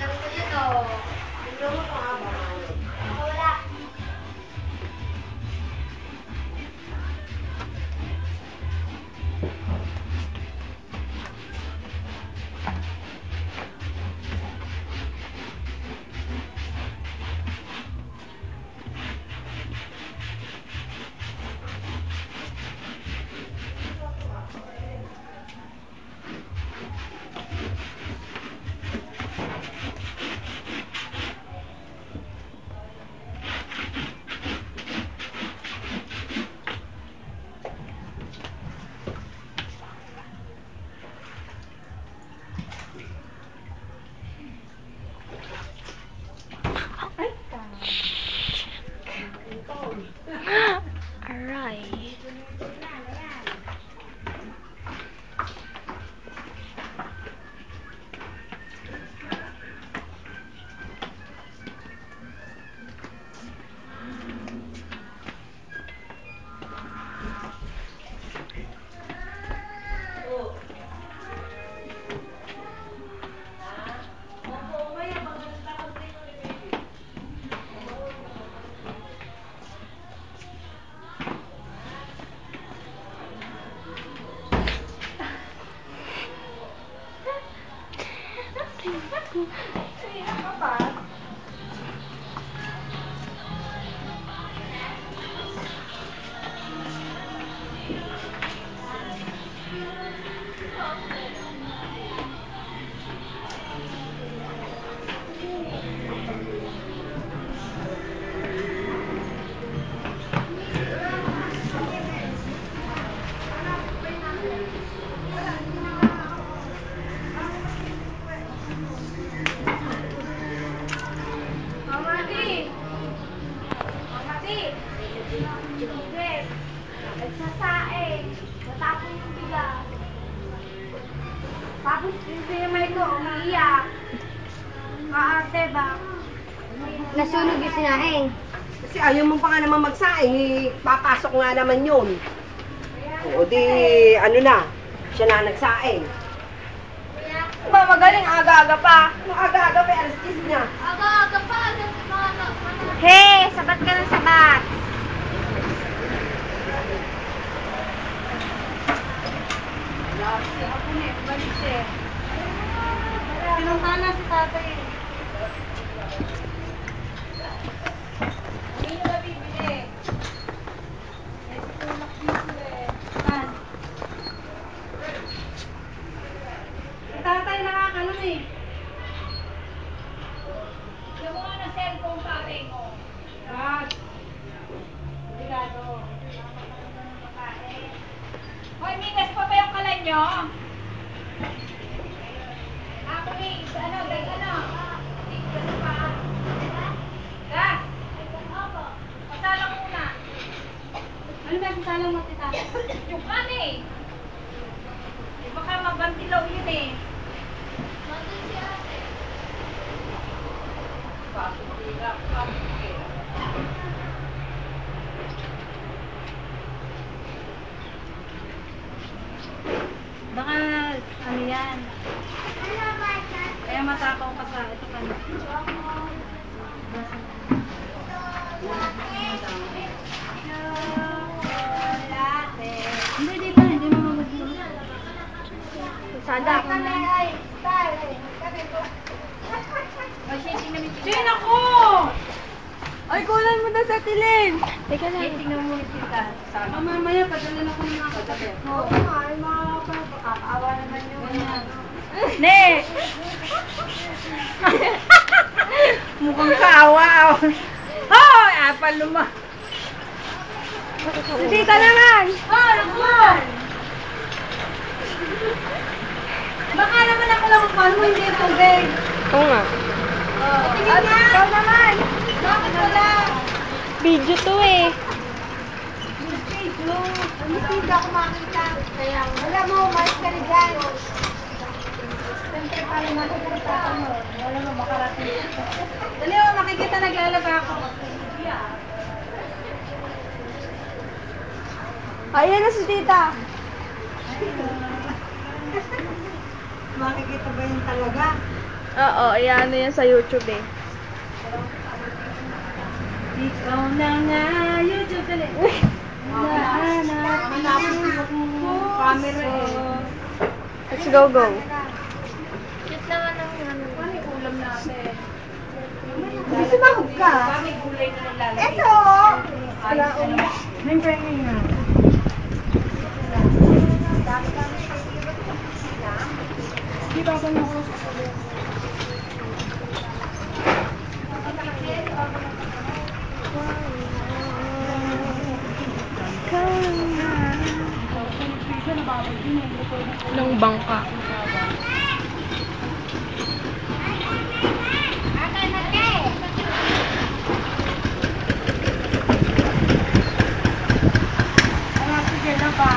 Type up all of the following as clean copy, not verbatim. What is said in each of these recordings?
Alam ko yun, oh. Tingnan mo kung abangan. Baka wala. Aray. Nagsasaing. Natapon yung bigas. Tapos yung sinimay ko, umiiyak. Maarte ba? Nasunog yung sinaing. Kasi ayaw mo pa nga naman magsaing, papasok nga naman yun. O di, ano na, siya na nagsaing. Ba, magaling, aga-aga pa. Nung aga-aga pa, alas 10 niya. Aga-aga pa. Hey, sabat ka ng sabat. Pinunta na si tatay. Hindi nyo na bibili. May tutulak dito eh. Saan? Si tatay nakakanon eh. Yung mga na cellphone tatay mo. Yes. Delikado. Hoy, migas pa ba yung kalan nyo? Ako eh, ano, ano? Migas pa. Da? Pasalang muna. Ano ba sasalang mo, tita? Yung kan eh. Baka mabantilaw yun eh. Bandil si ate. Baka ano yan? Kaya matakaw ka sa ito ka na. Hindi dito, hindi mo magugulo. Sada. Jane, ako! Ay, kunan mo na sa tilin! Teka lang. Tingnan mo yung tita. Mamaya, padala na ko ng mga katabit mo. Oo nga, ay makakaawa naman yun. Ne! Mukhang kaawa. Hoy! Apal luma. Si tita naman! Hoy! Nakuhan! Baka naman ako lang kung mo hindi tubig. Oo nga. Tingin nga! Ikaw naman! Bakit wala? Video to eh. Hindi ako makita. Kaya, wala mo, mas ka rin dyan. Siyempre pala makikita mo. Wala mo, makarating. Dali mo, makikita naglalaba ako. Ayan na si tita! Makikita ba yun talaga? Oo, ayan, ano yan sa YouTube eh. Ikaw na nga, YouTube dali. Hanapin ko yung camera eh. Let's go. Cute naman ang ano. Ano yung ulam natin? Gusto mahog ka? May gulay na nilalagay. Ito! Wala ulam. Siyempre nga. Di ba ako Ng bangka. sige na ba?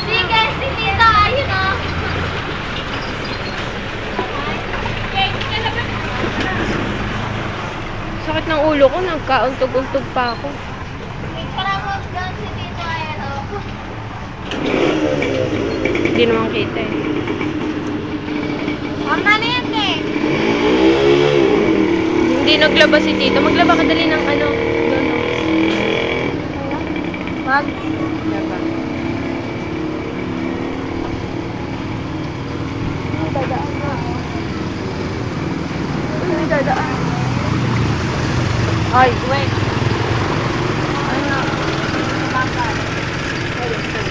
Sige, si Tita, ayun o. Sakit ng ulo ko, nagkauntog-untog pa ako. Parang doon si Tito, ayun o. Hindi naman kita eh. Mama na yan eh. Hindi naglaba si Tito. Maglaba ka dali ng ano. Doon. Maglaba. Dadaan na. Dadaan. Ay, wait. Ano?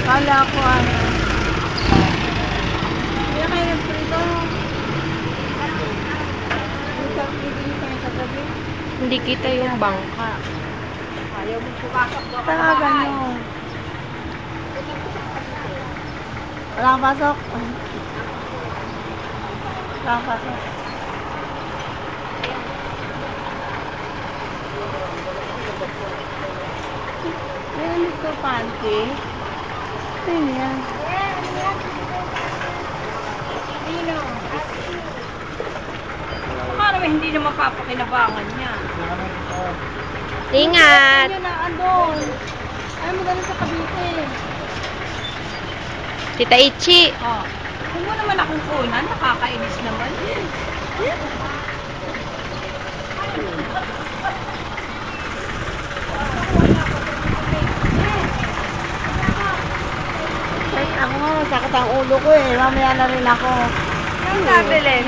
Kala ko ano. Kaya kayo prito. Hindi kita yung bangka. Ayaw mo pumasok doon. Talaga no. Wala kang pasok. Wala kang pasok. Ayan, ito panty. Ito yan. Baka naman hindi naman papakinabangan niya. Ingat! Yun na, andon. Ayaw mo ganun sa Cavite. Tita Ichi. Oh. Huwag mo naman akong kunan, nakakainis naman. Ako nga, masakit ang ulo ko eh. Mamaya na rin ako. Ang nabilin.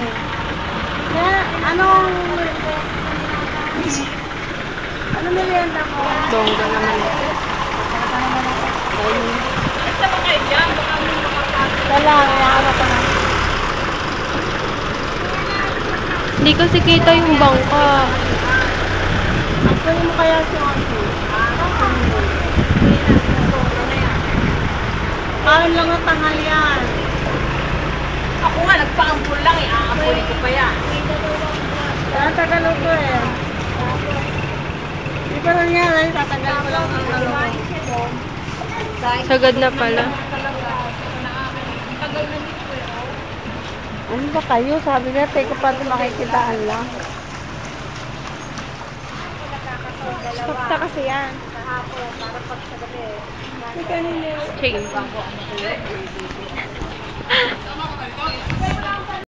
Anong merienda ko? Dongga naman. Basta ba kayo dyan? Baka mo makapasok. Wala, ano pa na. Hindi kasi kita yung bangka. Actually mo kaya si Auntie? Kain lang ang tanghal yan. Ako nga, nagpa-ampul lang eh. Aampulin ko pa yan. Tatagal ko eh. Hindi pa lang yan. Tatagal ko lang ang ano ko. Sagad na pala. Tagal na nito eh. Ano ba kayo? Sabi niya, take pa ito makikitaan lang. Pakta kasi yan. Kahapon, para pag sa gabi. Sige.